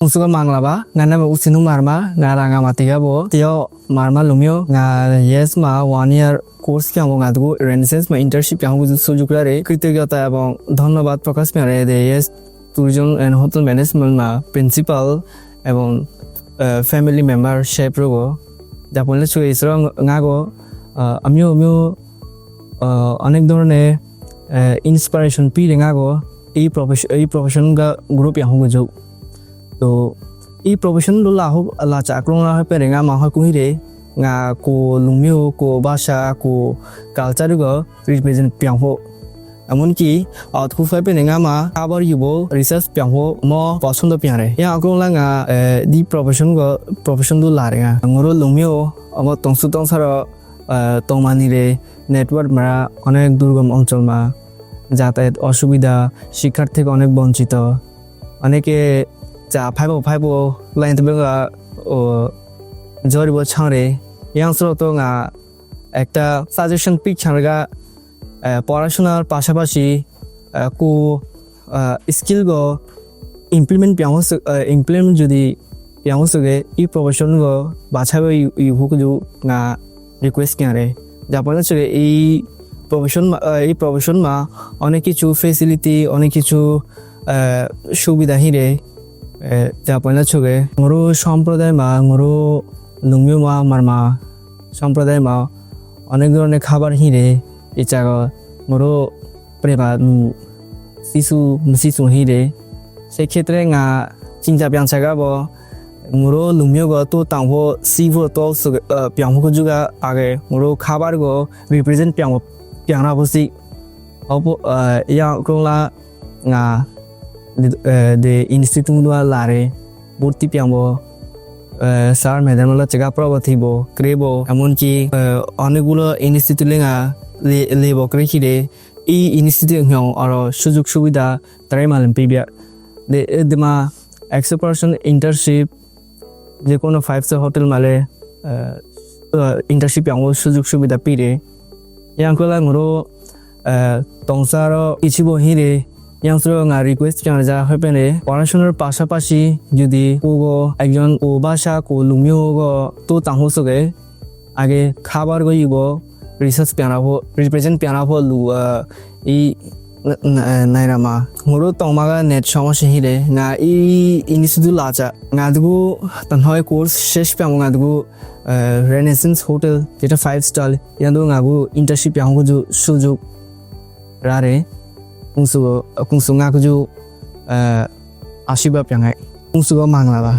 Musuka manglaba, ngana Uchinu Marma, Naranga Matiabo, Tio Marma Lumio, yes ma 1 year course yang ngadu Renaissance ma internship yang gudu sujuklare kritigata এবং ধন্যবাদ প্রকাশ করে yes tourism and hotel management ma principal এবং family member shape rogo যাপনে চুই ইসরং ngago আমিও অনেক ধরনের inspiration পিরে ngago এই প্রফেশন গা গ্রুপ yang gudu তো এই প্রফেশন লা হোক লা চাকরং লা হয় পেরে nga ma হয় কুহিরে nga ko lumio ko basha ko culture go represent pyang ho amon ki outku fa pe nga ma abar yubo research pyang ho mo pasondo pyang re ya akong la nga di profession do la re nga ngoro lumio amo tongsu tongsaro tongmani re network mara onek durgam অঞ্চল ma যাতায়াত অসুবিধা শিক্ষার থেকে অনেক বঞ্চিত অনেকে যা ফাইবো line থেকে জরিব ছাড়ে yang তো একটা সাজেশন পিক ছাড়া পড়াশোনার পাশাপাশি কো স্কিল গো ইমপ্লিমেন্ট যদি পিয়াংসগে এই প্রফেশন গো বাছাবে ইহুকু না রিকোয়েস্ট করে যাপন চলে এই প্রফেশন মা অনেক কিছু ফেসিলিটি অনেক কিছু সুবিধা হিরে যাপন চলে মোর সম্প্রদায় মা মোর লুমিও মা মারমা সম্প্রদায় মা অনেক ধরনের খাবার হিরে এই জায়গা মোরো প্রেমা শিশু হিরে সেক্ষেত্রে nga চিন্তা পিয়াংসা গাবো মোরো লুমিও গো তো তাংহো সিভো তো পিয়াংহো juga আগে মোরো খাবার গো রিপ্রেজেন্ট পিয়াংরা বসি অপো ইয়া কোলা nga de institut dua lare ভর্তি পিয়াংবো স্যার ম্যাডামরা চেক আপ প্রবথিব ক্রেব এমনকি অনেকগুলো ইনস্টিটিউটে লেব রেখিরে এই ইনস্টিটিউট আর সুযোগ সুবিধা তারাই মালেন পিবিয়া দেমা 100% ইন্টার্নশিপ যে কোনো 5 স্টার হোটেল মালে ইন্টার্নশিপ সুযোগ সুবিধা পিরে ইয়াংকলা মোরো তংসার ইচিব হিরে ইয়াংসর রিকোয়েস্ট জানা যা হইপেনে পড়াশোনার পাশাপাশি যদি কোগো একজন ও ভাষা কো লুমিও গো তো তাহসগে আগে খাবার গইব রিসার্চ পিয়ানাবো রিপ্রেজেন্ট পিয়ানাবো লু এই নাইরামা মোরো তমাগা নেট সমস্যা হিরে না এই ইনস্টিটিউট লাচা নাদগু তনহয় কোর্স শেষ পিয়ামো নাদগু রেনেসেন্স হোটেল যেটা 5 স্টার ইয়াদো নাগু ইন্টার্নশিপ পিয়ামো সুযোগ রারে kung su nga kuju asiba pyang hai kung su go mang la ba